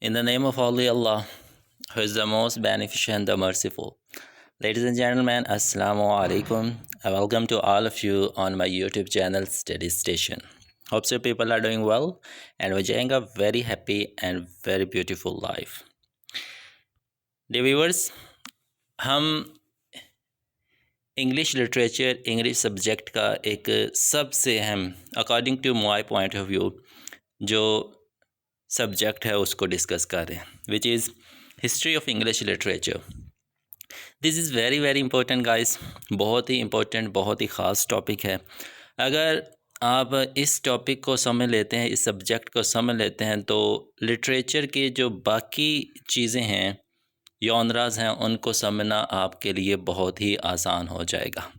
In the name of Holy Allah, who is the most beneficent and the merciful. Ladies and gentlemen, Assalamu alaikum. Welcome to all of you on my YouTube channel, Study Station. Hope so people are doing well and enjoying a very happy and very beautiful life. Dear viewers, हम English literature English subject का एक सबसे अहम according to my point of view जो subject है उसको discuss कर रहे हैं, which is history of English literature. This is very very important guys. बहुत ही इंपॉर्टेंट, बहुत ही ख़ास टॉपिक है. अगर आप इस टॉपिक को समझ लेते हैं, इस सब्जेक्ट को समझ लेते हैं, तो लिटरेचर के जो बाकी चीज़ें हैं, जॉनरास हैं, उनको समझना आपके लिए बहुत ही आसान हो जाएगा.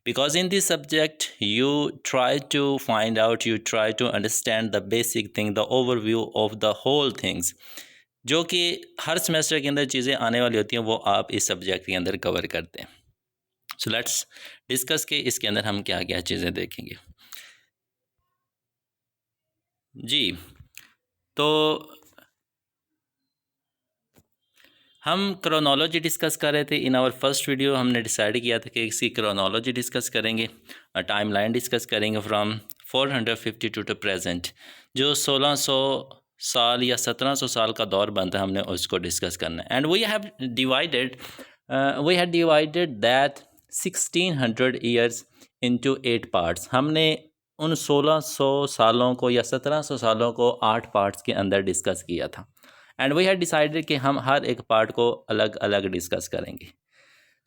Because in this subject you try to find out, you try to understand the basic thing, the overview of the whole things, जो कि हर सेमेस्टर के अंदर चीज़ें आने वाली होती हैं, वो आप इस सब्जेक्ट के अंदर कवर करते हैं. सो लेट्स डिस्कस के इसके अंदर हम क्या क्या चीज़ें देखेंगे. जी, तो हम क्रोनोलॉजी डिस्कस कर रहे थे. इन आवर फर्स्ट वीडियो हमने डिसाइड किया था कि इसकी क्रोनोलॉजी डिस्कस करेंगे, टाइम लाइन डिस्कस करेंगे फ्रॉम 452 टू प्रेजेंट. जो 1600 साल या 1700 साल का दौर बनता है, हमने उसको डिस्कस करना है. And we have divided that 1600 years into 8 parts. हमने उन 1600 सालों को या 1700 सालों को 8 पार्ट्स के अंदर डिस्कस किया था. एंड वी हैड डिसाइडेड कि हम हर एक पार्ट को अलग अलग डिस्कस करेंगे.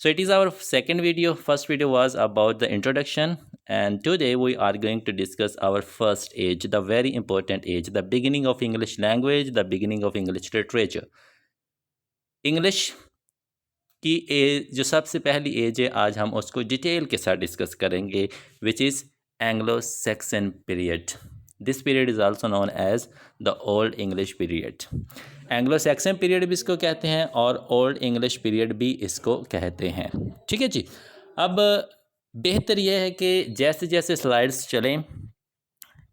So it is our second video. First video was about the introduction, and today we are going to discuss our first age, the very important age, the beginning of English language, the beginning of English literature. English की age जो सबसे पहली as है, आज हम उसको detail के साथ डिस्कस करेंगे, which is Anglo Saxon period. This period is also known as the old English period. Anglo Saxon period भी इसको कहते हैं और ओल्ड इंग्लिश पीरियड भी इसको कहते हैं. ठीक है जी. अब बेहतर यह है कि जैसे जैसे स्लाइड्स चलें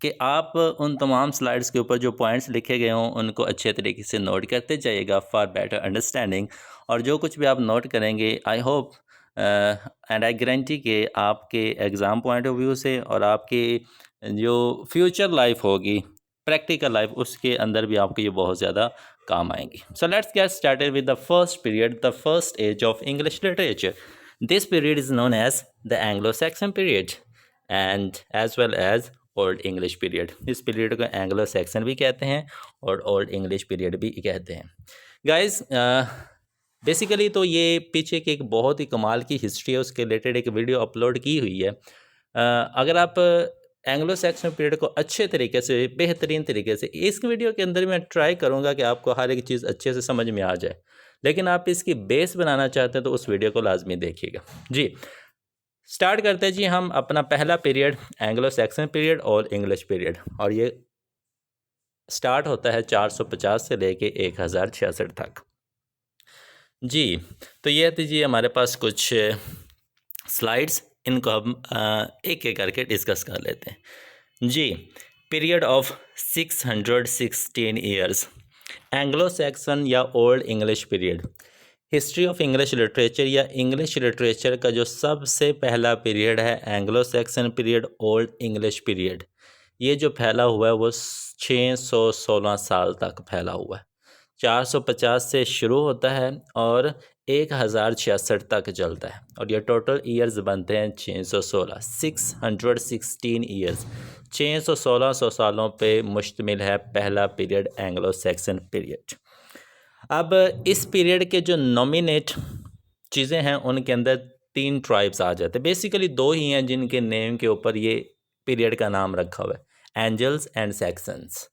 कि आप उन तमाम स्लाइड्स के ऊपर जो पॉइंट्स लिखे गए हों उनको अच्छे तरीके से नोट करते जाइएगा फॉर बेटर अंडरस्टैंडिंग. और जो कुछ भी आप नोट करेंगे, I hope and I guarantee कि आपके एग्ज़ाम पॉइंट ऑफ व्यू से और आपकी जो फ्यूचर लाइफ होगी, प्रैक्टिकल लाइफ, उसके अंदर भी आपको ये बहुत ज़्यादा काम आएंगी. So let's get started with the first period, the first age of English literature. This period is known as the Anglo Saxon period and as well as old English period. इस पीरियड को Anglo Saxon भी कहते हैं और old English period भी कहते हैं. Guys, basically तो ये पीछे की एक बहुत ही कमाल की हिस्ट्री है, उसके रिलेटेड एक वीडियो अपलोड की हुई है. अगर आप एंग्लो सैक्सन पीरियड को अच्छे तरीके से, बेहतरीन तरीके से, इस वीडियो के अंदर मैं ट्राई करूँगा कि आपको हर एक चीज़ अच्छे से समझ में आ जाए, लेकिन आप इसकी बेस बनाना चाहते हैं तो उस वीडियो को लाजमी देखिएगा. जी, स्टार्ट करते हैं जी हम अपना पहला पीरियड, एंग्लो सैक्सन पीरियड और इंग्लिश पीरियड. और ये स्टार्ट होता है 450 से लेके 1066 तक. जी, तो ये थी जी हमारे पास कुछ स्लाइड्स, इनको हम एक एक करके डिस्कस कर लेते हैं. जी, period of 616 years, Anglo Saxon या old English period. History of English literature या इंग्लिश लिटरेचर का जो सबसे पहला पीरियड है, Anglo Saxon period, old English period. ये जो फैला हुआ है वो 616 साल तक फैला हुआ है. 450 से शुरू होता है और 1066 तक चलता है. और ये टोटल ईयर्स बनते हैं 616. 616 ईयर्स, 616 सालों पे मुश्तमिल है पहला पीरियड, एंग्लो सैक्सन पीरियड. अब इस पीरियड के जो नॉमिनेट चीज़ें हैं उनके अंदर 3 ट्राइब्स आ जाते हैं. बेसिकली 2 ही हैं जिनके नेम के ऊपर ये पीरियड का नाम रखा हुआ है, एंजल्स एंड सैक्सन्स.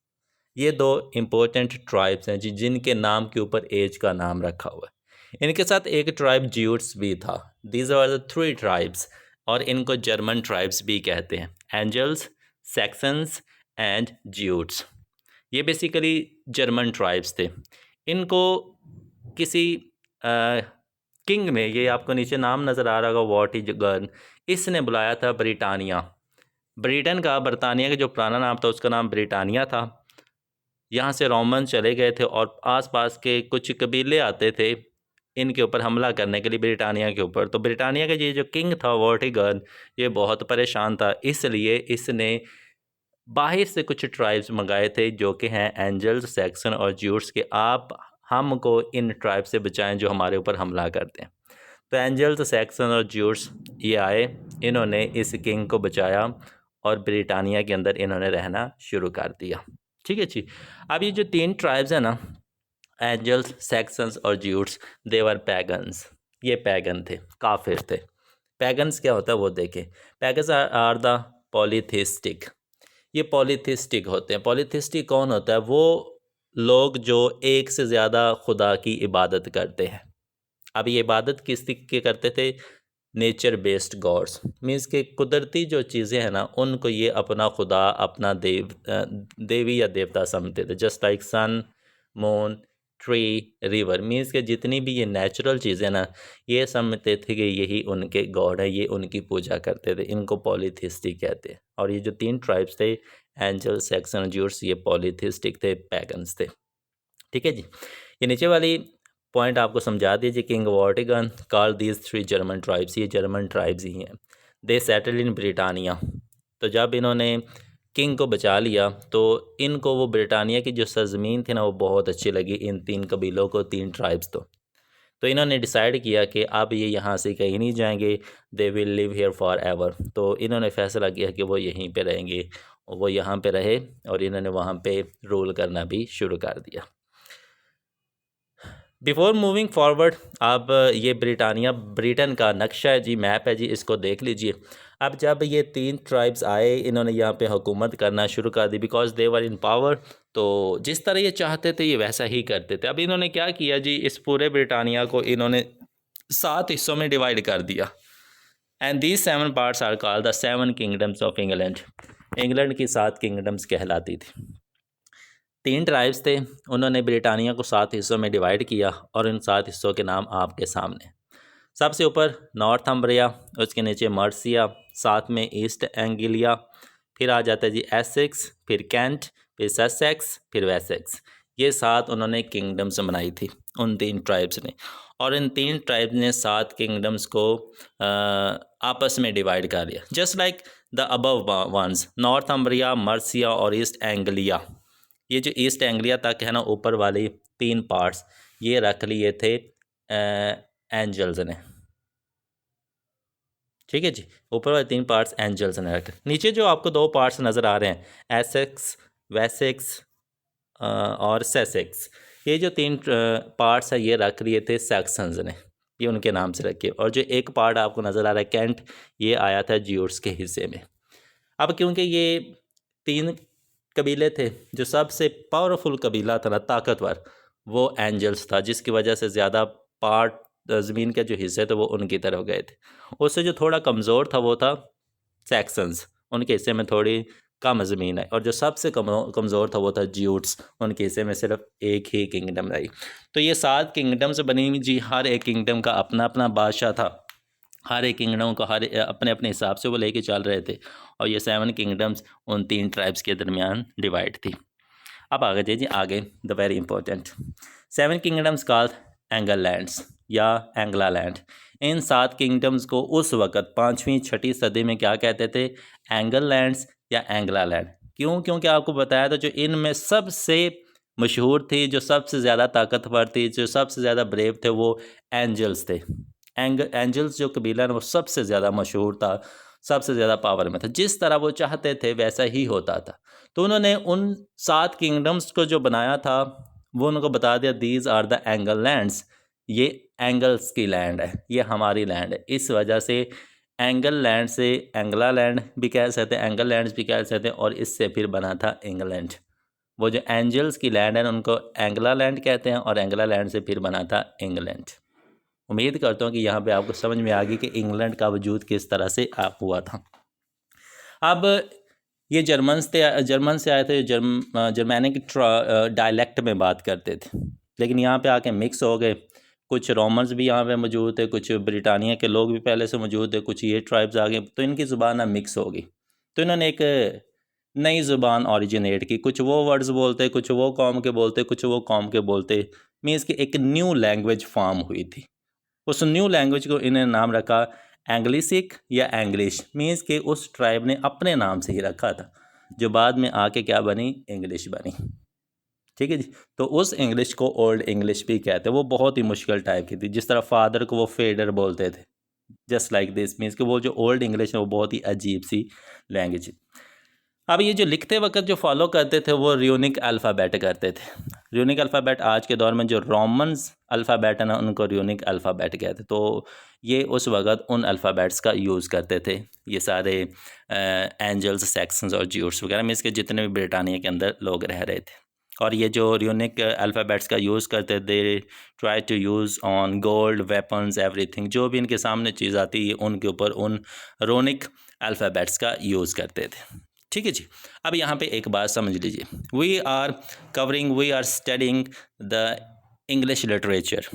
ये 2 इम्पोर्टेंट ट्राइब्स हैं जिनके नाम के ऊपर एज का नाम रखा हुआ है. इनके साथ एक ट्राइब ज्यूट्स भी था. दीज आर द 3 ट्राइब्स और इनको जर्मन ट्राइब्स भी कहते हैं, एंजल्स, सैक्सन्स एंड ज्यूट्स. ये बेसिकली जर्मन ट्राइब्स थे. इनको किसी किंग ने, ये आपको नीचे नाम नज़र आ रहा होगा, वॉर्टिगन, इसने बुलाया था ब्रिटानिया. ब्रिटेन का, बरतानिया का जो पुराना नाम था उसका नाम ब्रिटानिया था. यहाँ से रोमन चले गए थे और आसपास के कुछ कबीले आते थे इनके ऊपर हमला करने के लिए, ब्रिटानिया के ऊपर। तो ब्रिटानिया का ये जो किंग था वर्टिगन, ये बहुत परेशान था, इसलिए इसने बाहर से कुछ ट्राइब्स मंगाए थे जो कि हैं एंजल्स, सैक्सन और ज्यूट्स के, आप हमको इन ट्राइब से बचाएं जो हमारे ऊपर हमला करते हैं। तो एंजल्स, सैक्सन और ज्यूट्स ये आए, इन्होंने इस किंग को बचाया और ब्रिटानिया के अंदर इन्होंने रहना शुरू कर दिया। ठीक है जी। अब ये जो 3 ट्राइब्स हैं ना, एंजल्स, सैक्सन्स और ज्यूट्स, देवर पैगन्स, ये पैगन थे, काफिर थे। पैगन्स क्या होता है वो देखें। पैगन्स आर द पॉलीथिस्टिक, ये पॉलीथिस्टिक होते हैं। पॉलीथिस्टिक कौन होता है? वो लोग जो एक से ज़्यादा खुदा की इबादत करते हैं। अब ये इबादत किस के करते थे? नेचर बेस्ड गॉड्स, मीन्स के कुदरती जो चीज़ें हैं ना, उनको ये अपना खुदा, अपना देवी या देवता समझते थे। जस्ट लाइक सन, मून, ट्री, रिवर, मीन्स के जितनी भी ये नेचुरल चीज़ें ना, ये समझते थे कि यही उनके गॉड है, ये उनकी पूजा करते थे। इनको पॉलीथिस्टिक कहते हैं। और ये जो 3 ट्राइब्स थे, एंजल, सैक्सन, ज्यूट्स, ये पॉलीथिस्टिक थे, पैगन्स थे। ठीक है जी। ये नीचे वाली पॉइंट आपको समझा दीजिए। King Vortigern call these 3 German tribes, ये जर्मन ट्राइब्स ही हैं। They settle in Britannia. तो जब इन्होंने किंग को बचा लिया तो इनको वो ब्रिटानिया की जो सरजमीन थी ना, वो बहुत अच्छी लगी इन 3 कबीलों को, 3 ट्राइब्स। तो इन्होंने डिसाइड किया कि अब ये यहाँ से कहीं नहीं जाएंगे, they will live here for ever. तो इन्होंने फैसला किया कि वो यहीं पे रहेंगे, वो यहाँ पे रहे और इन्होंने वहाँ पे रूल करना भी शुरू कर दिया। बिफोर मूविंग फॉरवर्ड, अब ये ब्रिटानिया, ब्रिटेन का नक्शा है जी, मैप है जी, इसको देख लीजिए। अब जब ये 3 ट्राइब्स आए, इन्होंने यहाँ पे हुकूमत करना शुरू कर दी, because they were in power. तो जिस तरह ये चाहते थे ये वैसा ही करते थे। अब इन्होंने क्या किया जी, इस पूरे ब्रिटानिया को इन्होंने 7 हिस्सों में डिवाइड कर दिया। And these 7 parts are called the 7 kingdoms of England. England की 7 किंगडम्स कहलाती थी। 3 ट्राइब्स थे, उन्होंने ब्रिटानिया को 7 हिस्सों में डिवाइड किया और इन 7 हिस्सों के नाम आपके सामने। सबसे ऊपर नॉर्थम्ब्रिया, उसके नीचे मर्सिया, साथ में ईस्ट एंगिलिया, फिर आ जाता है जी एसेक्स, फिर कैंट, फिर ससेक्स, फिर वेसेक्स। ये 7 उन्होंने किंगडम्स बनाई थी उन 3 ट्राइब्स ने। और इन 3 ट्राइब्स ने 7 किंगडम्स को आपस में डिवाइड कर लिया, just like the above ones, Northumbria, Mercia और ईस्ट एंग्लिया। ये जो ईस्ट एंग्लिया तक है ना, ऊपर वाले 3 पार्ट्स ये रख लिए थे एंजल्स ने। ठीक है जी, ऊपर वाले 3 पार्ट्स एंजल्स ने रखे। नीचे जो आपको 2 पार्ट्स नज़र आ रहे हैं, एसेक्स, वेसेक्स और सेसेक्स, ये जो 3 पार्ट्स है ये रख लिए थे सैक्सन्स ने, ये उनके नाम से रखे। और जो एक पार्ट आपको नज़र आ रहा है कैंट, ये आया था ज्यूट्स के हिस्से में। अब क्योंकि ये 3 कबीले थे, जो सबसे पावरफुल कबीला था ना, ताकतवर, वो एंजल्स था, जिसकी वजह से ज़्यादा पार्ट ज़मीन के जो हिस्से थे वो उनकी तरफ गए थे। उससे जो थोड़ा कमज़ोर था वो था सैक्सन्स, उनके हिस्से में थोड़ी कम ज़मीन है। और जो सबसे कमज़ोर था वो था ज्यूट्स, उनके हिस्से में सिर्फ एक ही किंगडम आई। तो ये 7 किंगडम से बनी हुई जी, हर एक किंगडम का अपना अपना बादशाह था, हर एक किंगडम को हर अपने अपने हिसाब से वो लेके चल रहे थे। और ये 7 किंगडम्स उन 3 ट्राइब्स के दरमियान डिवाइड थी। अब आगे जी आगे the very important 7 kingdoms called angle lands या एंग्ला लैंड। इन 7 किंगडम्स को उस वक़्त 5वीं 6ठी सदी में क्या कहते थे? एंगल लैंड्स या एंग्ला लैंड। क्यों? क्योंकि आपको बताया था जो इनमें सबसे मशहूर थी, जो सबसे ज़्यादा ताकतवर थी, जो सबसे ज़्यादा ब्रेव थे, वो एंजल्स थे। एंजल्स जो कबीला है वो सबसे ज़्यादा मशहूर था, सबसे ज़्यादा पावर में था। जिस तरह वो चाहते थे वैसा ही होता था। तो उन्होंने उन 7 किंगडम्स को जो बनाया था वो उनको बता दिया, these are the Angle lands, ये एंगल्स की लैंड है, ये हमारी लैंड है। इस वजह से एंगल लैंड से एंगला लैंड भी कह सकते हैं, एंगल लैंड्स भी कह सकते हैं, और इससे फिर बना था इंग्लैंड। वो जो एंजल्स की लैंड है उनको एंगला लैंड कहते हैं और एंगला लैंड से फिर बना था इंग्लैंड। उम्मीद करता हूँ कि यहाँ पे आपको समझ में आ गई कि इंग्लैंड का वजूद किस तरह से हुआ था। अब ये जर्मन से आए थे, जर्मैनिक डायलेक्ट में बात करते थे, लेकिन यहाँ पे आके मिक्स हो गए। कुछ रोमन्स भी यहाँ पे मौजूद थे, कुछ ब्रिटानिया के लोग भी पहले से मौजूद थे, कुछ ये ट्राइब्स आ गए, तो इनकी ज़ुबान अब मिक्स हो गई। तो इन्होंने एक नई ज़ुबान ओरिजिनेट की। कुछ वो वर्ड्स बोलते, कुछ वो कौम के बोलते, कुछ वो कौम के बोलते, मीन्स कि एक न्यू लैंग्वेज फॉर्म हुई थी। उस न्यू लैंग्वेज को इन्हें नाम रखा एंग्लिसिक या एंग्लिश, मीन्स कि उस ट्राइब ने अपने नाम से ही रखा था, जो बाद में आके क्या बनी, इंग्लिश बनी। ठीक है जी। तो उस इंग्लिश को ओल्ड इंग्लिश भी कहते हैं। वो बहुत ही मुश्किल टाइप की थी। जिस तरह फादर को वो फेडर बोलते थे, जस्ट लाइक दिस, मीन्स कि वो जो ओल्ड इंग्लिश है वो बहुत ही अजीब सी लैंग्वेज है। अब ये जो लिखते वक्त जो फॉलो करते थे वो र्यूनिक अल्फ़ाबेट करते थे। र्यूनिक अल्फ़ाबेट आज के दौर में जो रोमन्स अल्फ़ाबेट है ना, उनको र्यूनिक अल्फ़ाबेट कहते। तो ये उस वक्त उन अल्फ़ाबेट्स का यूज़ करते थे ये सारे एंजल्स, सैक्सन्स और ज्यूट्स वगैरह, मीन्स के जितने भी ब्रिटानिया के अंदर लोग रह रहे थे। और ये जो र्यूनिक अल्फ़ाबेट्स का यूज़ करते थे, try to use on gold, weapons, everything, जो भी इनके सामने चीज़ आती है उनके ऊपर उन र्यूनिक अल्फ़ाबेट्स का यूज़ करते थे। ठीक है जी। अब यहाँ पे एक बात समझ लीजिए, we are studying the English literature.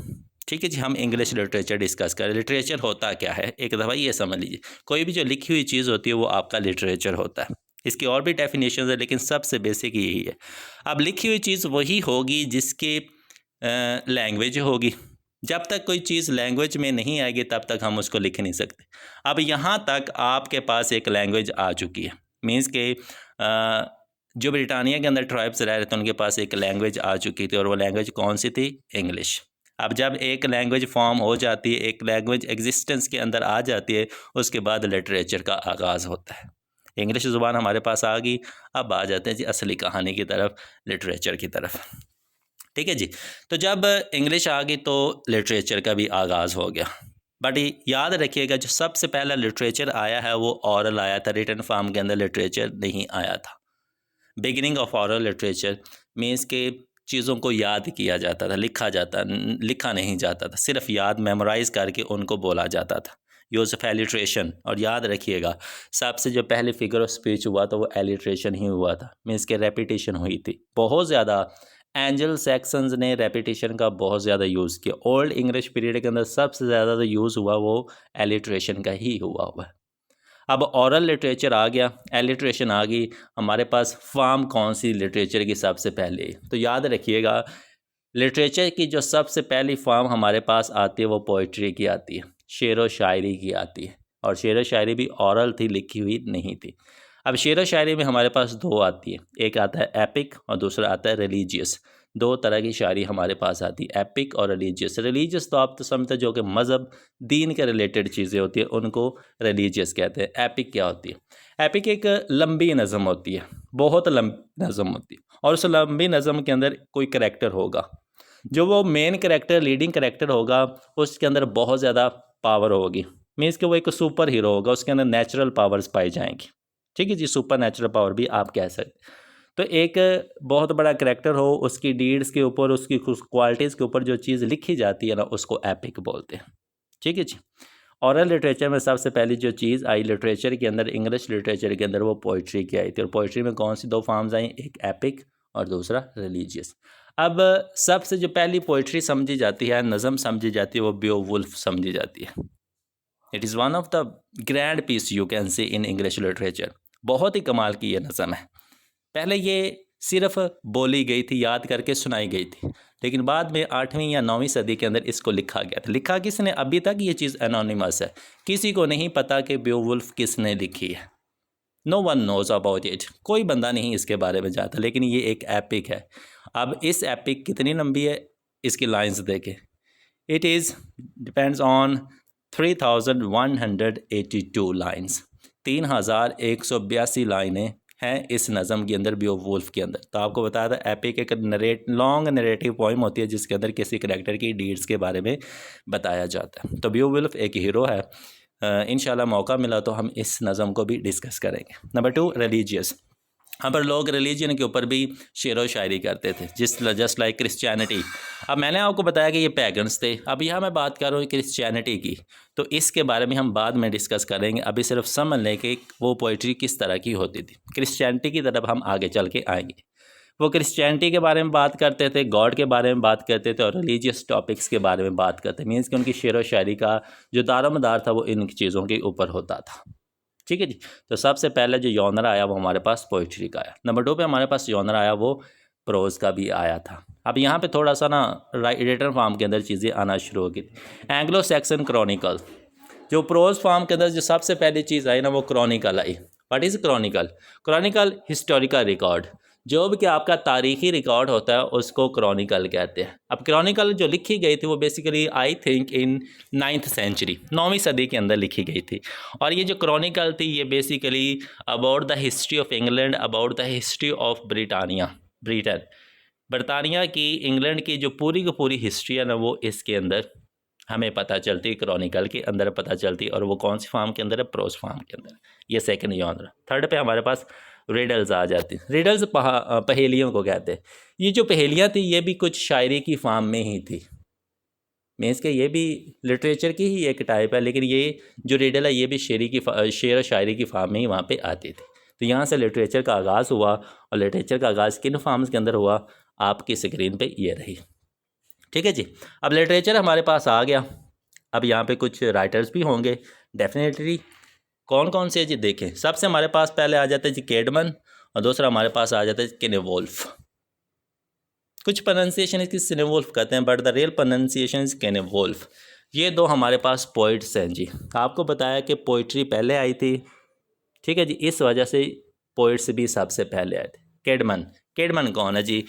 ठीक है जी, हम इंग्लिश लिटरेचर डिस्कस करें। लिटरेचर होता क्या है, एक दफ़ा ये समझ लीजिए, कोई भी जो लिखी हुई चीज़ होती है वो आपका लिटरेचर होता है। इसकी और भी डेफिनेशन है, लेकिन सबसे बेसिक यही है। अब लिखी हुई चीज़ वही होगी जिसकी लैंग्वेज होगी। जब तक कोई चीज़ लैंग्वेज में नहीं आएगी तब तक हम उसको लिख नहीं सकते। अब यहाँ तक आपके पास एक लैंग्वेज आ चुकी है, मीन्स के जो ब्रिटानिया के अंदर ट्राइब्स रह रहे थे उनके पास एक लैंग्वेज आ चुकी थी, और वो लैंग्वेज कौन सी थी, इंग्लिश। अब जब एक लैंग्वेज फॉर्म हो जाती है, एक लैंग्वेज एग्जिस्टेंस के अंदर आ जाती है, उसके बाद लिटरेचर का आगाज़ होता है। इंग्लिश ज़ुबान हमारे पास आ गई, अब आ जाते हैं जी असली कहानी की तरफ, लिटरेचर की तरफ। ठीक है जी। तो जब इंग्लिश आ गई तो लिटरेचर का भी आगाज़ हो गया। बट याद रखिएगा, जो सबसे पहला लिटरेचर आया है वो ऑरल आया था, रिटन फॉर्म के अंदर लिटरेचर नहीं आया था। Beginning of oral literature means के चीज़ों को याद किया जाता था, लिखा नहीं जाता था, सिर्फ याद मेमोराइज़ करके उनको बोला जाता था। यूज़ ऑफ एलिट्रेशन, और याद रखिएगा सबसे जो पहले फिगर ऑफ स्पीच हुआ तो वो एलिट्रेशन ही हुआ था, मीन्स के रेपिटेशन हुई थी बहुत ज़्यादा। एंजल सैक्सन्स ने रेपिटेशन का बहुत ज़्यादा यूज़ किया। ओल्ड इंग्लिश पीरियड के अंदर सबसे ज़्यादा जो यूज़ हुआ वो एलिट्रेशन का ही हुआ है। अब ऑरल लिटरेचर आ गया, एलिट्रेशन आ गई, हमारे पास फॉर्म कौन सी लिटरेचर की सबसे पहले, तो याद रखिएगा लिटरेचर की जो सबसे पहली फॉर्म हमारे पास आती है वो पोइट्री की आती है, शेर व शायरी की आती है। और शेर व शायरी भी ऑरल थी, लिखी हुई नहीं थी। अब शेर व शायरी में हमारे पास दो आती है, एक आता है एपिक और दूसरा आता है रिलीजियस। दो तरह की शायरी हमारे पास आती है, एपिक और रिलीजियस। रिलीजियस तो आप तो समझते जो कि मज़हब, दीन के रिलेटेड चीज़ें होती है उनको रिलीजियस कहते हैं। एपिक क्या होती है, एपिक एक लंबी नज़म होती है, बहुत लंबी नज़म होती है, और उस लंबी नज़म के अंदर कोई करैक्टर होगा, जो वो मेन करैक्टर, लीडिंग करैक्टर होगा, उसके अंदर बहुत ज़्यादा पावर होगी, मीन्स कि वो एक सुपर हीरो होगा, उसके अंदर नेचुरल पावर्स पाई जाएंगी। ठीक है जी, सुपर नेचुरल पावर भी आप कह सकते। तो एक बहुत बड़ा करैक्टर हो, उसकी डीड्स के ऊपर, उसकी क्वालिटीज़ के ऊपर जो चीज़ लिखी जाती है ना, उसको एपिक बोलते हैं। ठीक है जी। ऑरल लिटरेचर में सबसे पहली जो चीज़ आई लिटरेचर के अंदर, इंग्लिश लिटरेचर के अंदर, वो पोइट्री की आई थी। और पोइट्री में कौन सी दो फॉर्म्स आई, एक एपिक और दूसरा रिलीजियस। अब सबसे जो पहली पोइट्री समझी जाती है, नज़म समझी जाती है, वो बेओवुल्फ समझी जाती है। It is one of the grand piece you can see in English literature. बहुत ही कमाल की ये नज़म है। पहले ये सिर्फ बोली गई थी, याद करके सुनाई गई थी, लेकिन बाद में 8वीं या 9वीं सदी के अंदर इसको लिखा गया था। लिखा किसने, अभी तक ये चीज़ एनोनिमस है, किसी को नहीं पता कि बेओवुल्फ किसने लिखी है। No one knows about it, कोई बंदा नहीं इसके बारे में जानता, लेकिन ये एक एपिक है। अब इस एपिक कितनी लंबी है, इसकी लाइंस देखें। It is depends on 3182 lines, 3182 लाइनें हैं इस नज़म के अंदर, बेओवुल्फ के अंदर। तो आपको बताया था एपिक एक लॉन्ग नरेटिव पोइम होती है जिसके अंदर किसी करैक्टर की डीड्स के बारे में बताया जाता है। तो बेओवुल्फ एक हीरो है। इंशाल्लाह मौका मिला तो हम इस नज़म को भी डिस्कस करेंगे। Number 2, religious. यहाँ पर लोग रिलीजन के ऊपर भी शेर व शायरी करते थे, जस्ट लाइक क्रिश्चियनिटी। अब मैंने आपको बताया कि ये पैगन्स थे, अब यहाँ मैं बात कर रहा हूँ क्रिश्चियनिटी की, तो इसके बारे में हम बाद में डिस्कस करेंगे। अभी सिर्फ समझ लें कि वो पोइट्री किस तरह की होती थी। क्रिश्चियनिटी की तरफ हम आगे चल के आएंगे। वो क्रिश्चियनिटी के बारे में बात करते थे, गॉड के बारे में बात करते थे, और रिलीजियस टॉपिक्स के बारे में बात करते, मीन्स कि उनकी शेर व शायरी का जो दारोमदार था वो इन चीज़ों के ऊपर होता था। ठीक है जी। तो सबसे पहले जो जॉनर आया वो हमारे पास पोइट्री का आया। नंबर 2 पे हमारे पास जॉनर आया वो प्रोज का भी आया था। अब यहाँ पे थोड़ा सा ना रिटन फॉर्म के अंदर चीज़ें आना शुरू हो गई। एंग्लो सैक्सन क्रॉनिकल, जो प्रोज फॉर्म के अंदर जो सबसे पहली चीज़ आई ना वो Chronicle I. What is Chronicle? Chronicle historical record, जो भी कि आपका तारीखी रिकॉर्ड होता है उसको क्रॉनिकल कहते हैं। अब क्रॉनिकल जो लिखी गई थी वो basically I think in 9th century, 9वीं सदी के अंदर लिखी गई थी। और ये जो क्रॉनिकल थी ये basically about the history of England, about the history of Britain, बरतानिया की, इंग्लैंड की जो पूरी की पूरी हिस्ट्री है ना वो इसके अंदर हमें पता चलती, क्रॉनिकल के अंदर पता चलती। और वो कौन सी फॉर्म के अंदर है? प्रोज फॉर्म के अंदर। ये सेकंड जॉनर। थर्ड पे हमारे पास रिडल्स आ जाती। रिडल्स पहेलियों को कहते हैं। ये जो पहेलियाँ थी ये भी कुछ शायरी की फॉर्म में ही थी, मीन्स के ये भी लिटरेचर की ही एक टाइप है, लेकिन ये जो रिडल है ये भी शेर और शायरी की फॉर्म में ही वहाँ पे आती थी। तो यहाँ से लिटरेचर का आगाज़ हुआ। और लिटरेचर का आगाज़ किन फॉर्म्स के अंदर हुआ? आपकी स्क्रीन पे ये रही। ठीक है जी। अब लिटरेचर हमारे पास आ गया। अब यहाँ पे कुछ राइटर्स भी होंगे डेफिनेटली। कौन कौन से जी देखें। सबसे हमारे पास पहले आ जाता है जी कैडमन, और दूसरा हमारे पास आ जाता है केनेवोल्फ। कुछ प्रोनाउंसिएशन इसकी सिनेवोल्फ कहते हैं, but the real pronunciation is Cynewulf. ये दो हमारे पास पोइट्स हैं जी। आपको बताया कि पोइट्री पहले आई थी, ठीक है जी, इस वजह से पोइट्स भी सबसे पहले आए थे। कैडमन कौन है जी?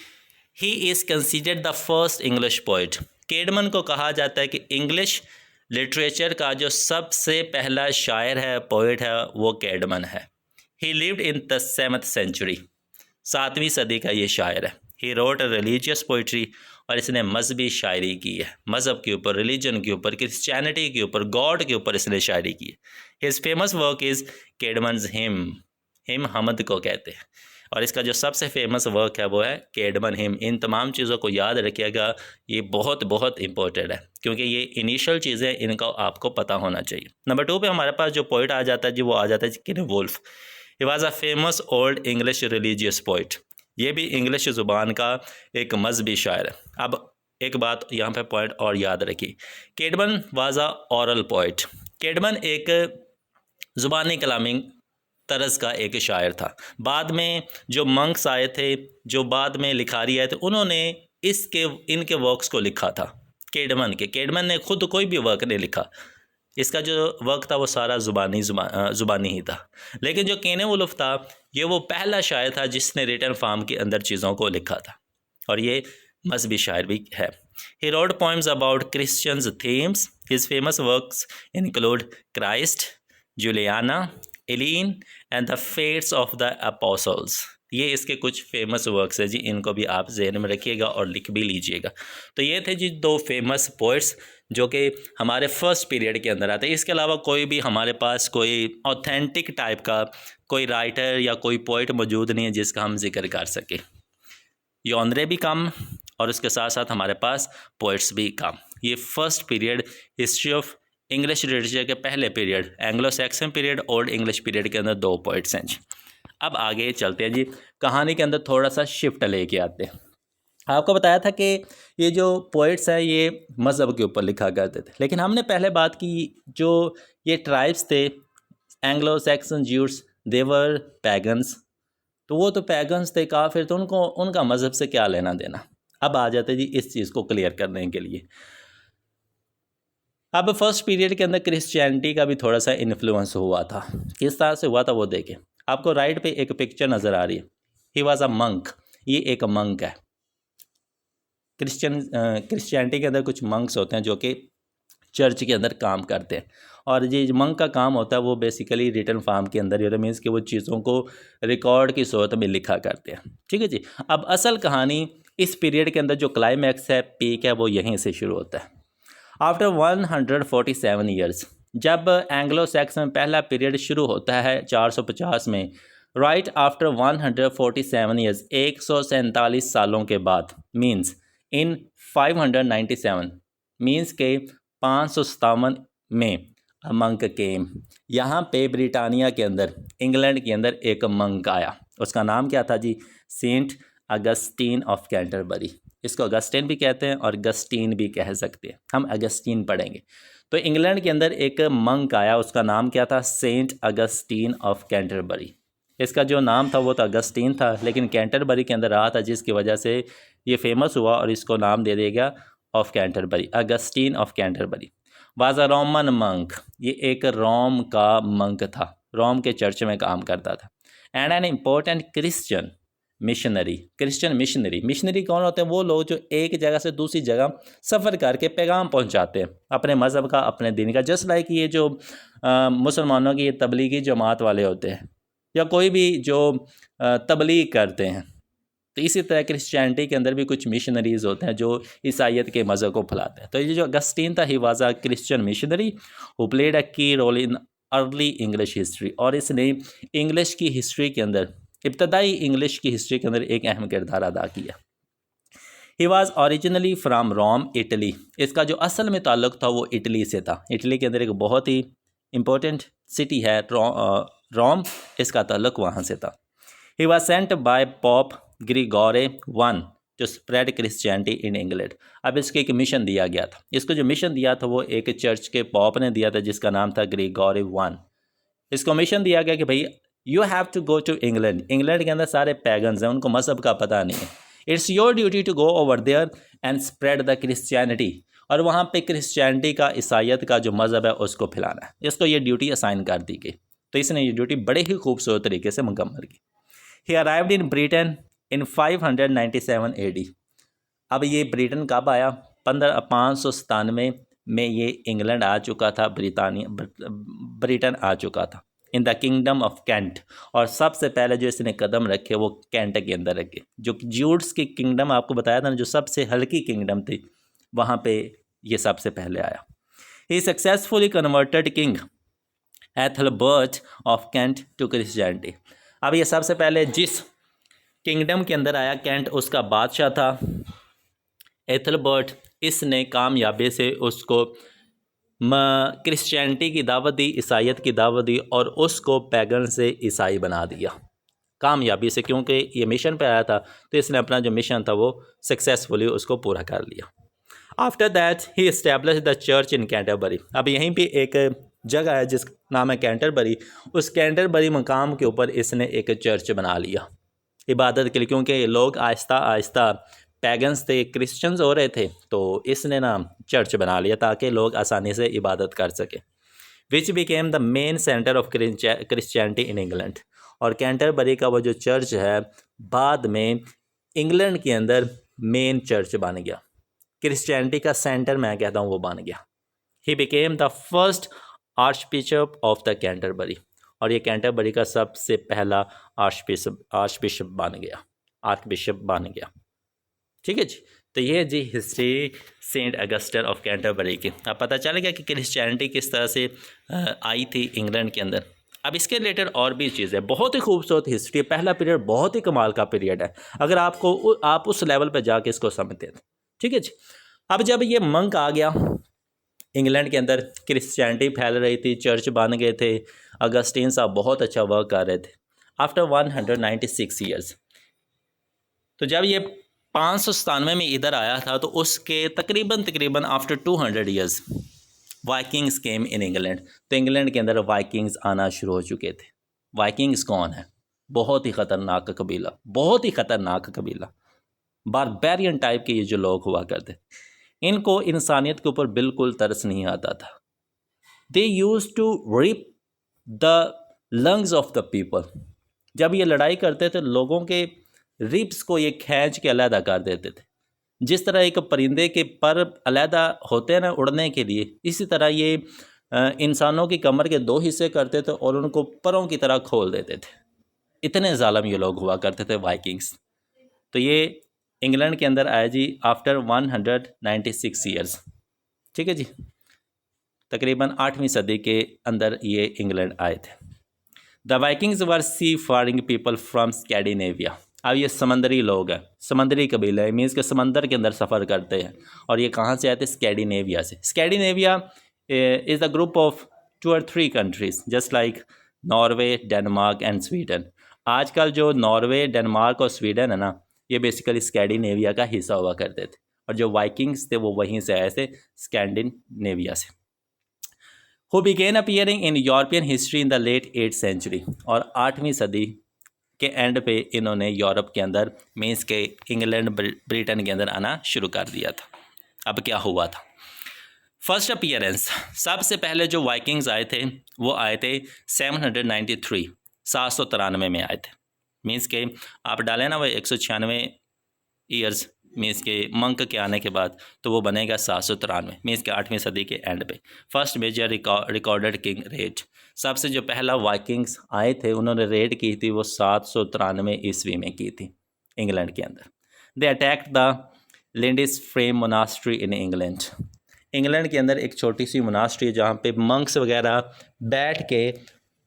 He is considered the first English poet. Caedmon को कहा जाता है कि इंग्लिश लिटरेचर का जो सबसे पहला शायर है, पोइट है, वो कैडमन है। He lived in the 7th century, 7वीं सदी का ये शायर है। ही रोट रिलीजियस पोइट्री, और इसने मजहबी शायरी की है। मज़हब के ऊपर, रिलीजन के ऊपर, क्रिश्चियनिटी के ऊपर, गॉड के ऊपर इसने शायरी की है। His famous work is Caedmon's hymn हमद को कहते हैं। और इसका जो सबसे फेमस वर्क है वो है कैडमन हिम। इन तमाम चीज़ों को याद रखिएगा, ये बहुत बहुत इंपॉर्टेंट है, क्योंकि ये इनिशियल चीज़ें, इनका आपको पता होना चाहिए। नंबर 2 पे हमारे पास जो पोइट आ जाता है जी, वो आ जाता है Cynewulf. He was a famous old English religious poet. ये भी इंग्लिश ज़ुबान का एक मजहबी शायर है। अब एक बात यहाँ पे पॉइंट और याद रखिए, कैडमन वाज अ ओरल पोइट। कैडमन एक ज़ुबानी कलामी तरज का एक शायर था। बाद में जो मंक्स आए थे, जो बाद में लिखारी आए थे, उन्होंने इनके वर्क्स को लिखा था। कैडमन ने खुद कोई भी वर्क नहीं लिखा। इसका जो वर्क था वो सारा ज़ुबानी ही था। लेकिन जो केनेवोल्फ था, ये वो पहला शायर था जिसने रिटन फॉर्म के अंदर चीज़ों को लिखा था, और ये मजहबी शायर भी है। He wrote poems about Christians themes. His famous works include Christ, Juliana, Elene and the Fates of the Apostles. ये इसके कुछ फेमस वर्क्स हैं जी, इनको भी आप ज़हन में रखिएगा और लिख भी लीजिएगा। तो ये थे जी 2 फेमस पोइट्स जो कि हमारे फर्स्ट पीरियड के अंदर आते हैं। इसके अलावा कोई भी हमारे पास कोई ऑथेंटिक टाइप का कोई राइटर या कोई पोइट मौजूद नहीं है जिसका हम जिक्र कर सकें। जॉनरे भी कम, और उसके साथ साथ हमारे पास पोइट्स भी कम। ये first period history of English literature के पहले period, Anglo Saxon period, old English period के अंदर 2 पोइट्स हैं जी। अब आगे चलते हैं जी, कहानी के अंदर थोड़ा सा शिफ्ट लेके आते हैं। आपको बताया था कि ये जो पोइट्स हैं ये मज़हब के ऊपर लिखा करते थे, लेकिन हमने पहले बात की जो ये ट्राइब्स थे एंग्लो सैक्सन ज्यूस, देवर पैगन्स। तो वो तो पैगन्स थे, काफिर, तो उनको उनका मज़हब से क्या लेना देना। अब आ जाते जी इस चीज़ को क्लियर करने के लिए। अब फर्स्ट पीरियड के अंदर क्रिश्चियनिटी का भी थोड़ा सा इन्फ्लुएंस हुआ था। किस तरह से हुआ था वो देखें। आपको राइट पे एक पिक्चर नज़र आ रही है। ही वॉज अ मंक। ये एक मंक है। क्रिश्चियनिटी के अंदर कुछ मंक्स होते हैं जो कि चर्च के अंदर काम करते हैं, और ये मंक का काम होता है वो बेसिकली रिटन फॉर्म के अंदर, ये मीन्स कि वो चीज़ों को रिकॉर्ड की सूरत में लिखा करते हैं। ठीक है जी। अब असल कहानी इस पीरियड के अंदर जो क्लाइमैक्स है, पीक है, वो यहीं से शुरू होता है। आफ्टर 147 ईयर्स, जब एंग्लो सैक्सन पहला पीरियड शुरू होता है 450 में, राइट आफ्टर 147 ईयर्स, 147 सालों के बाद, मीन्स इन 597, मीन्स के 557 में अ मंक केम। यहाँ पे ब्रिटानिया के अंदर, इंग्लैंड के अंदर एक मंक आया। उसका नाम क्या था जी? Saint Augustine of Canterbury. इसको अगस्टिन भी कहते हैं और गस्टीन भी कह सकते हैं, हम अगस्टीन पढ़ेंगे। तो इंग्लैंड के अंदर एक मंक आया, उसका नाम क्या था? Saint Augustine of Canterbury. इसका जो नाम था वो तो अगस्टीन था, लेकिन कैंटरबरी के अंदर रहा था, जिसकी वजह से ये फेमस हुआ और इसको नाम दे दिया गया of Canterbury, Augustine of Canterbury. Was a Roman monk, ये एक रोम का मंक था, रोम के चर्च में काम करता था। And an important Christian missionary. Christian missionary, missionary कौन होते हैं? वो लोग जो एक जगह से दूसरी जगह सफ़र करके पैगाम पहुंचाते हैं अपने मज़हब का, अपने दिन का। जस्ट लाइक ये जो मुसलमानों की तबलीगी जमात वाले होते हैं, या कोई भी जो तबलीग करते हैं, तो इसी तरह क्रिश्चियनिटी के अंदर भी कुछ मिशनरीज़ होते हैं जो ईसाइयत के मज़हब को फैलाते हैं। तो ये जो अगस्टीन था, he was a Christian missionary who played a key role in early English history, और इसने इंग्लिश की हिस्ट्री के अंदर, इब्तदाई इंग्लिश की हिस्ट्री के अंदर एक अहम किरदार अदा किया। He was originally from Rome, Italy. इसका जो असल में ताल्लुक़ था वो इटली से था। इटली के अंदर एक बहुत ही इम्पोर्टेंट सिटी है रोम, इसका ताल्लुक़ वहाँ से था। He was sent by Pope Gregory one जो स्प्रेड क्रिश्चियनिटी इन इंग्लैंड। अब इसको एक मिशन दिया गया था। इसको जो मिशन दिया था वो एक चर्च के पॉप ने दिया था, जिसका नाम था ग्रिगोरे वन। इसको मिशन दिया गया कि भाई you have to go to England. England के अंदर सारे पैगन्स हैं, उनको मज़हब का पता नहीं है। It's your duty to go over there and spread the Christianity, और वहाँ पे क्रिश्चियनिटी का, ईसाइयत का जो मज़हब है उसको फैलाना है। इसको ये ड्यूटी असाइन कर दी गई, तो इसने ये ड्यूटी बड़े ही खूबसूरत तरीके से मुकम्मल की। ही arrived in Britain in 597 AD। अब ये ब्रिटेन कब आया? 597 में ये इंग्लैंड आ चुका था, ब्रिटेन आ चुका था in the kingdom of Kent. और सबसे पहले जो इसने कदम रखे वो कैंट के अंदर रखे, जो ज्यूट्स की किंगडम आपको बताया था ना, जो सबसे हल्की किंगडम थी, वहाँ पे ये सबसे पहले आया। He successfully converted king Ethelbert of Kent to Christianity. अब ये सबसे पहले जिस किंगडम के अंदर आया, कैंट, उसका बादशाह था एथलबर्ट। इसने कामयाबी से उसको क्रिश्चियनिटी की दावत दी, ईसाइयत की दावत दी, और उसको पैगन से ईसाई बना दिया कामयाबी से, क्योंकि ये मिशन पे आया था, तो इसने अपना जो मिशन था वो सक्सेसफुली उसको पूरा कर लिया। After that he establish the church in Canterbury. अब यहीं पे एक जगह है जिसका नाम है कैंटरबरी। उस कैंटरबरी मकाम के ऊपर इसने एक चर्च बना लिया इबादत के लिए, क्योंकि लोग आहिस्ता आहिस्ता पैगन्स थे, क्रिश्चियंस हो रहे थे, तो इसने ना चर्च बना लिया ताकि लोग आसानी से इबादत कर सकें। Which became the main centre of Christianity in England. और कैंटरबरी का वो जो चर्च है बाद में इंग्लैंड के अंदर मेन चर्च बन गया, क्रिश्चियनिटी का सेंटर मैं कहता हूँ वो बन गया। He became the first archbishop of the Canterbury, और ये कैंटरबरी का सबसे पहला आर्चबिशप बन गया। ठीक है जी। तो ये जी history Saint Augustine of Canterbury की। अब पता चल गया कि क्रिश्चियनिटी किस तरह से आई थी इंग्लैंड के अंदर। अब इसके रिलेटेड और भी चीज़ें, बहुत ही खूबसूरत हिस्ट्री। पहला पीरियड बहुत ही कमाल का पीरियड है, अगर आप उस लेवल पर जाके इसको समझते हैं। ठीक है जी। अब जब ये मंक आ गया इंग्लैंड के अंदर, क्रिश्चियनिटी फैल रही थी, चर्च बन गए थे, अगस्टीन साहब बहुत अच्छा वर्क कर रहे थे। आफ्टर 196 ईयर्स, तो जब ये 597 में इधर आया था, तो उसके तकरीबन आफ्टर 200 ईयर्स वाइकिंग्स केम इन इंग्लैंड। तो इंग्लैंड के अंदर वाइकिंग्स आना शुरू हो चुके थे। वाइकिंग्स कौन है? बहुत ही ख़तरनाक कबीला, बहुत ही ख़तरनाक कबीला, बारबेरियन टाइप के ये जो लोग हुआ करते, इनको इंसानियत के ऊपर बिल्कुल तरस नहीं आता था। They use to rip the lungs of the people. जब ये लड़ाई करते थे, लोगों के रिप्स को ये खींच के अलहदा कर देते थे। जिस तरह एक परिंदे के पर अलहदा होते हैं ना उड़ने के लिए, इसी तरह ये इंसानों की कमर के 2 हिस्से करते थे और उनको परों की तरह खोल देते थे। इतने जालिम ये लोग हुआ करते थे वाइकिंग्स। तो ये इंग्लैंड के अंदर आया जी आफ्टर 196 ईयर्स। ठीक है जी। तकरीबन 8वीं सदी के अंदर ये इंग्लैंड आए थे। The Vikings were seafaring people from Scandinavia. अब ये समंदरी लोग हैं, समंदरी कबीला है, मीन्स के समंदर के अंदर सफ़र करते हैं। और ये कहाँ से आए थे? स्कैंडिनेविया से। Scandinavia is the group of 2 or 3 countries just like Norway, Denmark and Sweden. आजकल जो नॉर्वे, डेनमार्क और स्वीडन है ना, ये बेसिकली स्कैंडिनेविया का हिस्सा हुआ करते थे, और जो वाइकिंग्स थे वो वहीं से आए थे, स्कैंडिनेविया से। Who began appearing in European history in the late 8th century, और 8वीं सदी के एंड पे इन्होंने यूरोप के अंदर, मीन्स के इंग्लैंड ब्रिटेन के अंदर आना शुरू कर दिया था। अब क्या हुआ था? फर्स्ट अपीयरेंस, सबसे पहले जो वाइकिंग्स आए थे वो आए थे 793, 793 में आए थे। मीन्स के आप डालें ना वो 196 ईयर्स, मीन्स के मंक के आने के बाद, तो वो बनेगा 793, मीन्स के 8वीं सदी के एंड पे। First major recorded king raid, सबसे जो पहला वाइकिंग्स आए थे उन्होंने रेड की थी वो 793 ईस्वी में की थी इंग्लैंड के अंदर। They attacked the Lindisfarne monastery in England. England के अंदर एक छोटी सी मोनास्ट्री जहाँ पे मंक्स वगैरह बैठ के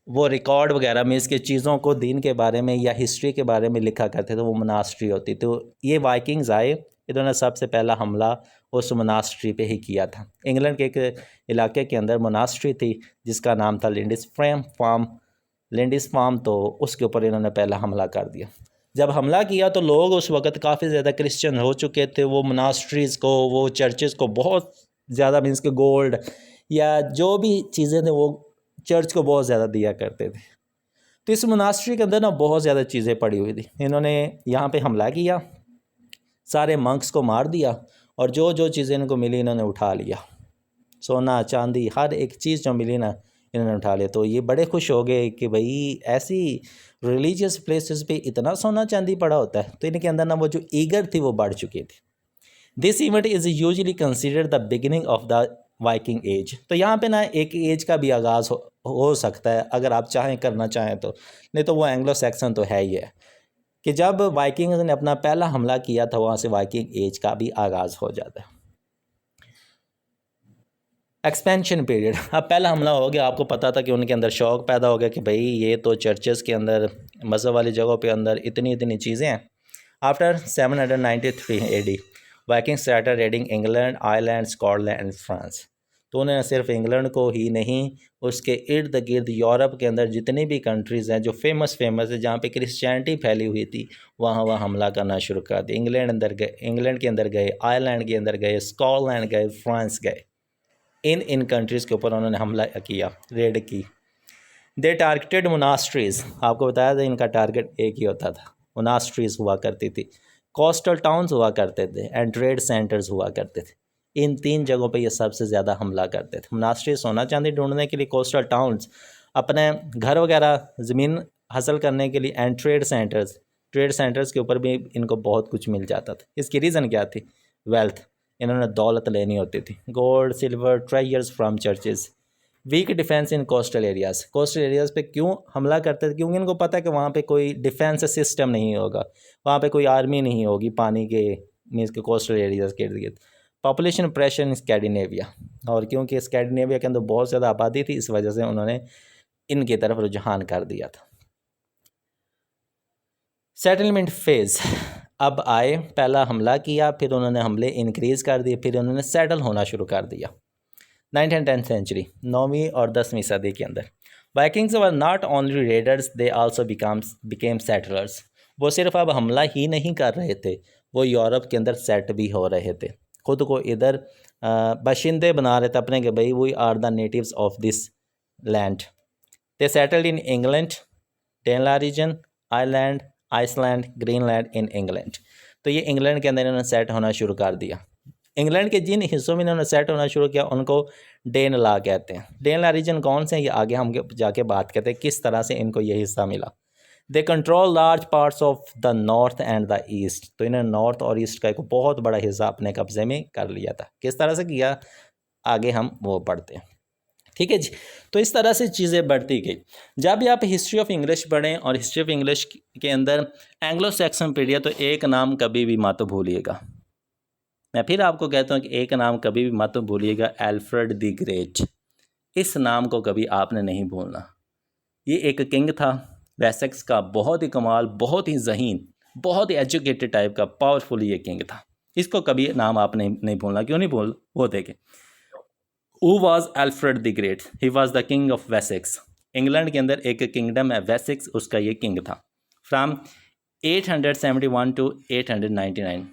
वो रिकॉर्ड वगैरह में इसके चीज़ों को, दीन के बारे में या हिस्ट्री के बारे में लिखा करते थे, वो मोनास्ट्री होती। तो ये वाइकिंग्स आए, इन्होंने सबसे पहला हमला उस मोनास्ट्री पे ही किया था। इंग्लैंड के एक इलाके के अंदर मोनास्ट्री थी जिसका नाम था लिंडिसफ्रेम फार्म, तो उसके ऊपर इन्होंने पहला हमला कर दिया। जब हमला किया तो लोग उस वक्त काफ़ी ज़्यादा क्रिश्चियन हो चुके थे, वो मोनास्ट्रीज़ को, वो चर्चेज़ को बहुत ज़्यादा, मीन्स के गोल्ड या जो भी चीज़ें थे वो चर्च को बहुत ज़्यादा दिया करते थे। तो इस मोनास्ट्री के अंदर ना बहुत ज़्यादा चीज़ें पड़ी हुई थी। इन्होंने यहाँ पे हमला किया, सारे मंक्स को मार दिया, और जो जो चीज़ें इनको मिली इन्होंने उठा लिया। सोना चांदी हर एक चीज़ जो मिली ना इन्होंने उठा लिया। तो ये बड़े खुश हो गए कि भाई ऐसी रिलीजियस प्लेसेस पे इतना सोना चांदी पड़ा होता है। तो इनके अंदर ना वो जो ईगर थी वो बढ़ चुकी थी। This event is usually considered the beginning of the Viking age. तो यहाँ पे ना एक एज का भी आगाज़ हो सकता है अगर आप चाहें, करना चाहें तो। नहीं तो वो एंग्लो सैक्सन तो है ही है कि जब वाइकिंग्स ने अपना पहला हमला किया था वहाँ से वाइकिंग एज का भी आगाज़ हो जाता है। एक्सपेंशन पीरियड, अब पहला हमला हो गया, आपको पता था कि उनके अंदर शौक़ पैदा हो गया कि भाई ये तो चर्चेज़ के अंदर, मज़हब वाली जगहों पे अंदर इतनी इतनी चीज़ें हैं। After 793 AD Viking started raiding England, Ireland, Scotland and France. तो उन्होंने सिर्फ इंग्लैंड को ही नहीं, उसके इर्द गिर्द यूरोप के अंदर जितनी भी कंट्रीज़ हैं जो फेमस है, जहाँ पे क्रिश्चियनिटी फैली हुई थी, वहाँ हमला करना शुरू कर दिया। इंग्लैंड के अंदर गए, आयरलैंड के अंदर गए, स्कॉटलैंड गए, फ्रांस गए। इन कंट्रीज़ के ऊपर उन्होंने हमला किया, रेड की। दे टारगेटेड मोनास्ट्रीज़, आपको बताया था इनका टारगेट एक ही होता था, मोनास्ट्रीज़ हुआ करती थी, कोस्टल टाउन्स हुआ करते थे, एंड ट्रेड सेंटर्स हुआ करते थे। इन 3 जगहों पे ये सबसे ज़्यादा हमला करते थे। मोनास्ट्री सोना चांदी ढूंढने के लिए, कोस्टल टाउन्स अपने घर वगैरह ज़मीन हासिल करने के लिए, एंड ट्रेड सेंटर्स के ऊपर भी इनको बहुत कुछ मिल जाता था। इसकी रीज़न क्या थी? वेल्थ, इन्होंने दौलत लेनी होती थी, gold, silver, treasures from churches. Weak defence in coastal areas पे क्यों हमला करते थे? क्योंकि इनको पता है कि वहाँ पे कोई डिफेंस सिस्टम नहीं होगा, वहाँ पे कोई आर्मी नहीं होगी पानी के, मीन्स के कोस्टल एरियाज़ के इर्द गिर्द। पॉपुलेशन प्रेशर इन स्कैंडिनेविया, और क्योंकि स्कैंडिनेविया के अंदर बहुत ज़्यादा आबादी थी, इस वजह से उन्होंने इनकी तरफ रुझान कर दिया था। सेटलमेंट फेज़, अब आए, पहला हमला किया, फिर उन्होंने हमले इंक्रीज़ कर दिए, फिर उन्होंने सेटल होना शुरू कर दिया। 9th and 10th सेंचुरी, 9वीं और 10वीं सदी के अंदर Vikings were not only readers, they also became settlers. वो सिर्फ अब हमला ही नहीं कर रहे थे, वो यूरोप के अंदर सेट भी हो रहे थे, खुद को इधर बाशिंदे बना रहे थे अपने के, भाई we are the natives of this land. They settled in England, Danelaw region, Ireland, Iceland, Greenland in England. तो ये इंग्लैंड के अंदर इन्होंने सेट होना शुरू कर दिया। इंग्लैंड के जिन हिस्सों में इन्होंने सेट होना शुरू किया उनको डेनला कहते हैं। डेनला रीजन कौन से हैं ये आगे हम जाके बात करते हैं किस तरह से इनको ये हिस्सा मिला। They control large parts of the north and the east. तो इन्होंने नॉर्थ और ईस्ट का एक बहुत बड़ा हिस्सा अपने कब्जे में कर लिया था। किस तरह से किया आगे हम वो पढ़ते हैं, ठीक है जी। तो इस तरह से चीज़ें बढ़ती गई। जब भी आप हिस्ट्री ऑफ इंग्लिश पढ़ें और हिस्ट्री ऑफ इंग्लिश के अंदर एंग्लो सैक्सन पीरियड, तो एक नाम कभी भी मत भूलिएगा। मैं फिर आपको कहता हूँ कि एक नाम कभी भी मत भूलिएगा, एल्फ्रेड द ग्रेट। इस नाम को कभी आपने नहीं भूलना। ये एक किंग था वेसेक्स का, बहुत ही कमाल, बहुत ही ज़हीन, बहुत ही एजुकेटेड टाइप का पावरफुल ये किंग था। इसको कभी नाम आपने नहीं भूलना। क्यों नहीं भूल? वो देखें, who was Alfred the great, he was the king of Wessex. England के अंदर एक किंगडम है वेसेक्स, उसका ये किंग था। फ्राम 871 to 899,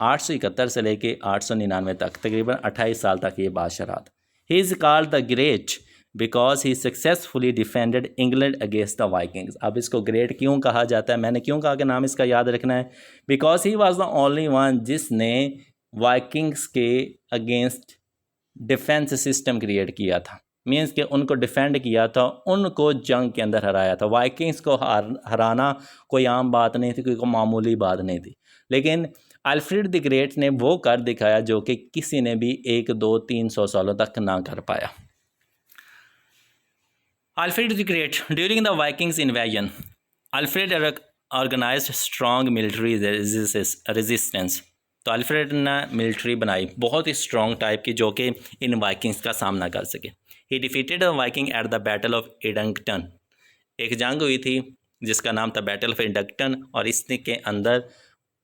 871 से लेके 899 तक, तकरीबन 28 साल तक ये बादशाह रहा। He is called the great because he successfully defended England against the Vikings. अब इसको ग्रेट क्यों कहा जाता है, मैंने क्यों कहा कि नाम इसका याद रखना है, because he was the only one जिसने वाइकिंग्स के अगेंस्ट डिफेंस सिस्टम क्रिएट किया था, मीन्स कि उनको डिफेंड किया था, उनको जंग के अंदर हराया था। वाइकिंग्स को हराना कोई आम बात नहीं थी, कोई मामूली बात नहीं थी, लेकिन अल्फ्रेड द ग्रेट ने वो कर दिखाया जो कि किसी ने भी 100-200-300 सालों तक ना कर पाया। Alfred the Great during the Vikings invasion, Alfred organised strong military resistance. तो अल्फ्रेड ने मिलिट्री बनाई बहुत ही स्ट्रॉन्ग टाइप की जो कि इन वाइकिंग्स का सामना कर सके। He defeated the Viking at the battle of Edington. एक जंग हुई थी जिसका नाम था बैटल ऑफ एडंगटन, और इसने के अंदर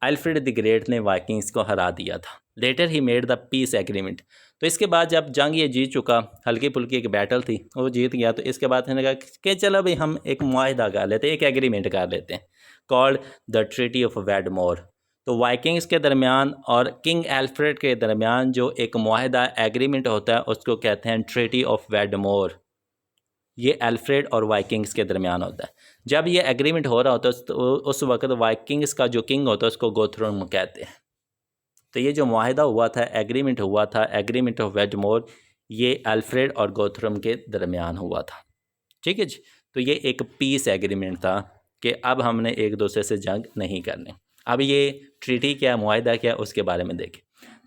अल्फ्रेड द ग्रेट ने वाइकिंग्स को हरा दिया था। Later he made the peace agreement. तो इसके बाद जब जंग ये जीत चुका, हल्की फुल्की एक बैटल थी, वो जीत गया, तो इसके बाद उसने कहा कि चलो भाई हम एक मुआहिदा कर लेते हैं, एक एग्रीमेंट कर लेते हैं, कॉल्ड द ट्रीटी ऑफ वेडमोर। तो वाइकिंग्स के दरमियान और किंग अल्फ्रेड के दरमियान जो एक मुआहिदा एग्रीमेंट होता है उसको कहते हैं ट्रीटी ऑफ वेडमोर। ये अल्फ्रेड और वाइकिंग्स के दरमियान होता है। जब ये एग्रीमेंट हो रहा होता है तो उस वक्त वाइकिंग्स का जो किंग होता है उसको गोथ्रोन कहते हैं। तो ये जो मुआहिदा हुआ था, एग्रीमेंट हुआ था, एग्रीमेंट ऑफ वेडमोर, ये अल्फ्रेड और गोथ्रम के दरमियान हुआ था। ठीक है जी। तो ये एक पीस एग्रीमेंट था कि अब हमने एक दूसरे से जंग नहीं करनी। अब ये ट्रीटी क्या, मुआहिदा क्या, उसके बारे में देखें।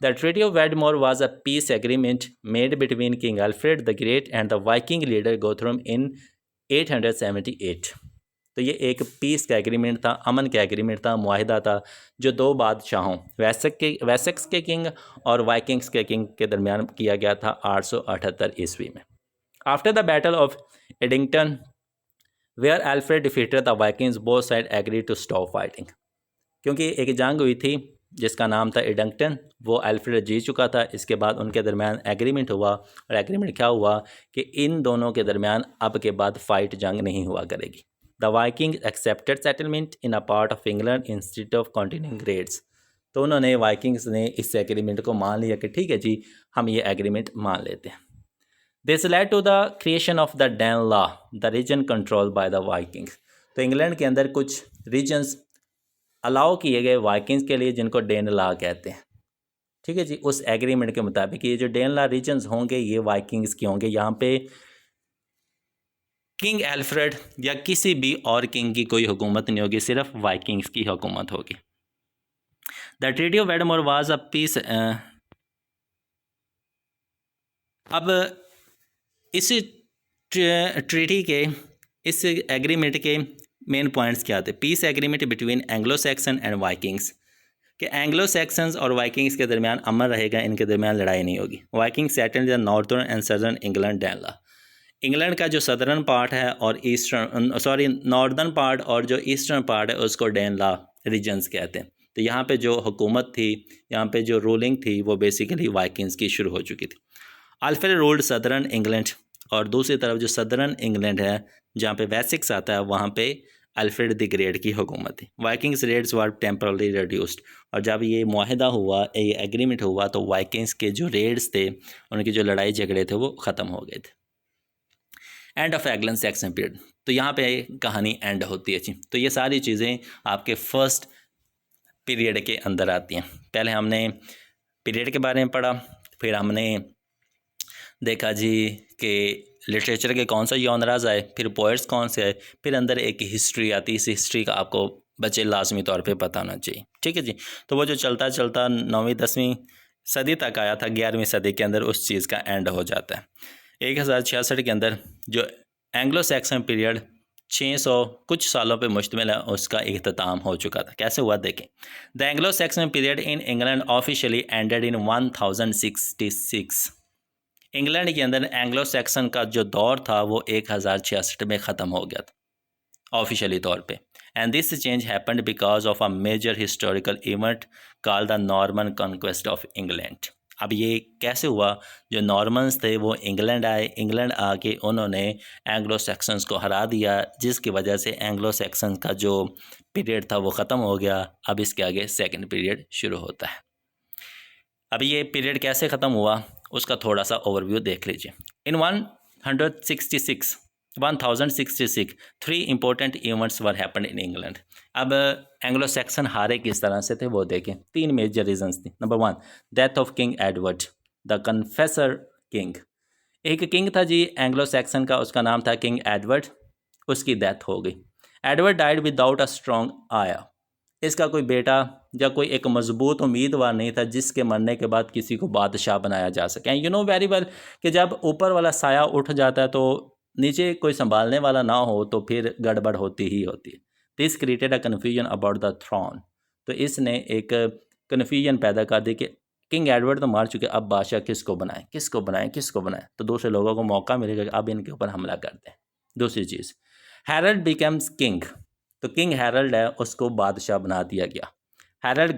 The treaty of Wedmore was a peace agreement made between king Alfred the great and the Viking leader Guthrum in 878। तो ये एक पीस का एग्रीमेंट था, अमन का एग्रीमेंट था, मुआहिदा था, जो दो बादशाहों वेसेक्स के किंग और वाइकिंग्स के किंग के दरमियान किया गया था 878 ईस्वी में। After the battle of Edington where Alfred defeated the Vikings, both side agree to stop fighting. क्योंकि एक जंग हुई थी जिसका नाम था एडिंगटन, वो अल्फ्रेड जीत चुका था। इसके बाद उनके दरमियान एग्रीमेंट हुआ, और एग्रीमेंट क्या हुआ कि इन दोनों के दरमियान अब के बाद फाइट जंग नहीं हुआ करेगी। The Viking accepted settlement in a part of England instead of continuing raids. तो उन्होंने वाइकिंग्स ने इस एग्रीमेंट को मान लिया कि ठीक है जी, हम ये एग्रीमेंट मान लेते हैं। This led to the creation of the Danelaw, the region control by the Vikings. तो इंग्लैंड के अंदर कुछ रीजन्स अलाउ किए गए वाइकिंग्स के लिए जिनको डेन लॉ कहते हैं। ठीक है जी। उस एग्रीमेंट के मुताबिक ये जो डेन लॉ रीजन्स होंगे ये वाइकिंग्स के होंगे। यहाँ पे किंग अल्फ्रेड या किसी भी और किंग की कोई हुकूमत नहीं होगी, सिर्फ वाइकिंग्स की हुकूमत होगी। The treaty of Wedmore was a peace. अब इस ट्रीटी के, इस एग्रीमेंट के मेन पॉइंट्स क्या थे। Peace agreement between Anglo Saxon and Vikings, कि एंग्लो सैक्सन्स और वाइकिंग्स के दरमियान अमन रहेगा, इनके दरमियान लड़ाई नहीं होगी। Viking settled the northern and southern England Danelaw. England का जो सदर्न पार्ट है और नॉर्दर्न पार्ट और जो ईस्टर्न पार्ट है उसको डैनला रीजन्स कहते हैं। तो यहाँ पे जो हुकूमत थी, यहाँ पे जो रूलिंग थी, वो बेसिकली वाइकिंग्स की शुरू हो चुकी थी। अल्फ्रेड रूल्ड सदर्न इंग्लैंड, और दूसरी तरफ जो सदर्न इंग्लैंड है जहाँ पे वेसेक्स आता है वहाँ पे अल्फ्रेड द ग्रेट की हुकूमत थी। वाइकिंग्स रेड्स वर टेम्परली रिड्यूस्ड, और जब ये मुआहिदा हुआ, ये एग्रीमेंट हुआ, तो वाइकिंग्स के जो रेड्स थे, उनकी जो लड़ाई झगड़े थे, वो ख़त्म हो गए थे। End of Anglo Saxon period, तो यहाँ पे कहानी एंड होती है जी। तो ये सारी चीज़ें आपके फर्स्ट पीरियड के अंदर आती हैं। पहले हमने पीरियड के बारे में पढ़ा, फिर हमने देखा जी कि लिटरेचर के कौन सा जॉनराज आए, फिर पोइट्स कौन से आए, फिर अंदर एक हिस्ट्री आती है। इस हिस्ट्री का आपको बच्चे लाजमी तौर पे पता होना चाहिए। ठीक है जी। तो वो जो चलता चलता 9वीं 10वीं सदी तक आया था, 11वीं सदी के अंदर उस चीज़ का एंड हो जाता है। 1066 के अंदर जो एंग्लो सैक्सन पीरियड 600 कुछ सालों पे मुश्तमिल है, उसका इख्तिताम हो चुका था। कैसे हुआ देखें। The Anglo Saxon period in England officially ended in 1066। England के अंदर एंग्लो सैक्सन का जो दौर था वो 1066 में ख़त्म हो गया था ऑफिशियली तौर पे। And this change happened because of a major historical event called the Norman Conquest of England. अब ये कैसे हुआ, जो नॉर्मन्स थे वो इंग्लैंड आए, इंग्लैंड आके उन्होंने एंग्लो सैक्सन्स को हरा दिया, जिसकी वजह से एंग्लो सैक्सन्स का जो पीरियड था वो ख़त्म हो गया। अब इसके आगे सेकंड पीरियड शुरू होता है। अब ये पीरियड कैसे ख़त्म हुआ उसका थोड़ा सा ओवरव्यू देख लीजिए। In 1066 3 important events were happened in England. अब एंग्लो सैक्सन हारे किस तरह से थे वो देखें। 3 मेजर रीजंस थी। Number 1, death of king Edward the Confessor king. एक किंग था जी एंग्लो सैक्सन का, उसका नाम था किंग एडवर्ड, उसकी डेथ हो गई। Edward died without a strong आया। इसका कोई बेटा या कोई एक मजबूत उम्मीदवार नहीं था जिसके मरने के बाद किसी को बादशाह बनाया जा सके। यू नो वेरी वेल कि जब ऊपर वाला साया उठ जाता है तो नीचे कोई संभालने वाला ना हो तो फिर गड़बड़ होती ही होती है। This created a confusion about the throne. तो इसने एक कन्फ्यूजन पैदा कर दी कि किंग एडवर्ड तो मार चुके, अब बादशाह किसको बनाएं किसको बनाएं किसको बनाएं। तो दूसरे लोगों को मौका मिलेगा कि अब इनके ऊपर हमला कर दें। दूसरी चीज़, हैरल्ड बिकम्स किंग। तो किंग हैरल्ड है उसको बादशाह बना दिया गया। Harold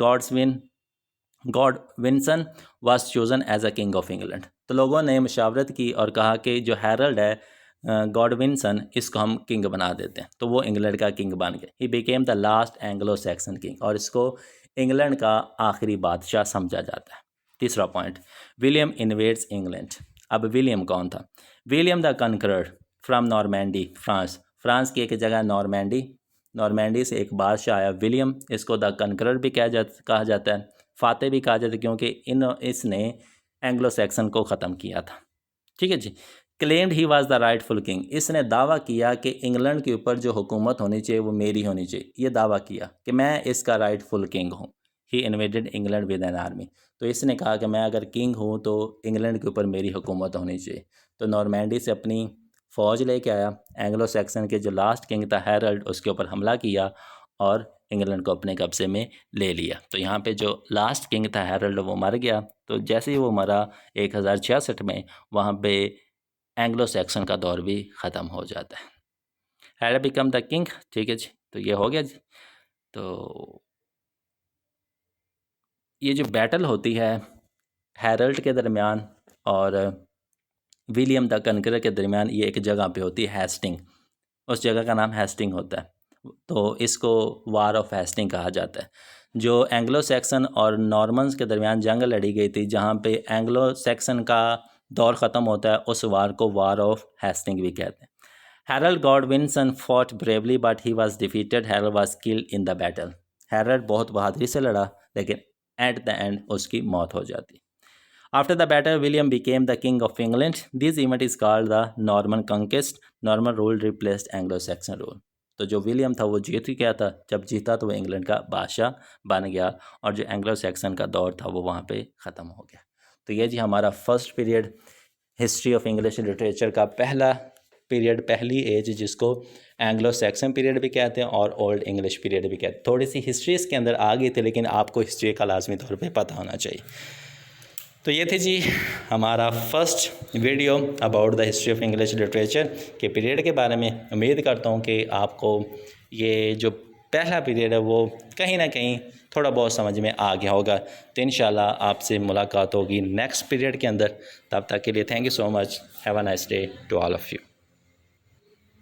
Godwinson was chosen as a king of England. तो लोगों ने मशावरत की और कहा कि जो हैरल्ड है गॉडविनसन, इसको हम किंग बना देते हैं। तो वो इंग्लैंड का किंग बन गए। He became the last Anglo Saxon king, और इसको इंग्लैंड का आखिरी बादशाह समझा जाता है। तीसरा पॉइंट, विलियम इन्वेड्स इंग्लैंड। अब विलियम कौन था? William the conqueror from Normandy, France की एक जगह नॉर्मैंडी से एक बादशाह आया विलियम। इसको द कनकरर भी कहा जाता है, फातेह भी कहा जाता है, क्योंकि इसने एंग्लो सैक्सन को ख़त्म किया था। ठीक है जी। Claimed he was the rightful king. इसने दावा किया कि इंग्लैंड के ऊपर जो हुकूमत होनी चाहिए वो मेरी होनी चाहिए। ये दावा किया कि मैं इसका राइटफुल किंग हूँ। He invaded England with an army. तो इसने कहा कि मैं अगर किंग हूँ तो इंग्लैंड के ऊपर मेरी हुकूमत होनी चाहिए। तो नॉर्मैंडी से अपनी फ़ौज लेके आया, एंग्लो सैक्सन के जो लास्ट किंग था हैरल्ड, उसके ऊपर हमला किया और इंग्लैंड को अपने कब्जे में ले लिया। तो यहाँ पे जो लास्ट किंग था हैरल्ड वो मर गया। तो जैसे ही वो मरा 1066 में, वहाँ पे एंग्लो सैक्सन का दौर भी ख़त्म हो जाता है। Harold become the king. ठीक है जी, तो ये हो गया जी। तो ये जो बैटल होती है हैरल्ड के दरमियान और विलियम द कनकरर के दरमियान, ये एक जगह पे होती है हेस्टिंग। उस जगह का नाम हेस्टिंग होता है। तो इसको वार ऑफ हेस्टिंग कहा जाता है। जो एंग्लो सैक्सन और नॉर्मन्स के दरमियान जंग लड़ी गई थी, जहाँ पे एंग्लो सैक्सन का दौर ख़त्म होता है, उस वार को वार ऑफ हेस्टिंग भी कहते हैं। Harold Godwinson fought bravely but he was defeated. Harold was killed in the battle. Harold बहुत बहादुरी से लड़ा, लेकिन एट द एंड उसकी मौत हो जाती। After the battle, William became the king of England. This event is called the Norman Conquest. Norman rule replaced Anglo-Saxon rule. तो जो विलियम था वो जीत ही गया था। जब जीता तो वो इंग्लैंड का बादशाह बन गया, और जो एंग्लो सैक्सन का दौर था वो वहाँ पे ख़त्म हो गया। तो ये जी हमारा first period history of English literature का पहला पीरियड, पहली एज, जिसको एंग्लो सैक्सन पीरियड भी कहते हैं और ओल्ड इंग्लिश पीरियड भी कहते हैं। थोड़ी सी हिस्ट्री इसके अंदर आ गई थी, लेकिन आपको हिस्ट्री का लाजमी तौर पर पता होना चाहिए। तो ये थे जी हमारा first video about the history of English literature के पीरियड के बारे में। उम्मीद करता हूँ कि आपको ये जो पहला पीरियड है वो कहीं ना कहीं थोड़ा बहुत समझ में आ गया होगा। तो इंशाल्लाह आपसे मुलाकात होगी नेक्स्ट पीरियड के अंदर। तब तक के लिए thank you so much. Have a nice day to all of you.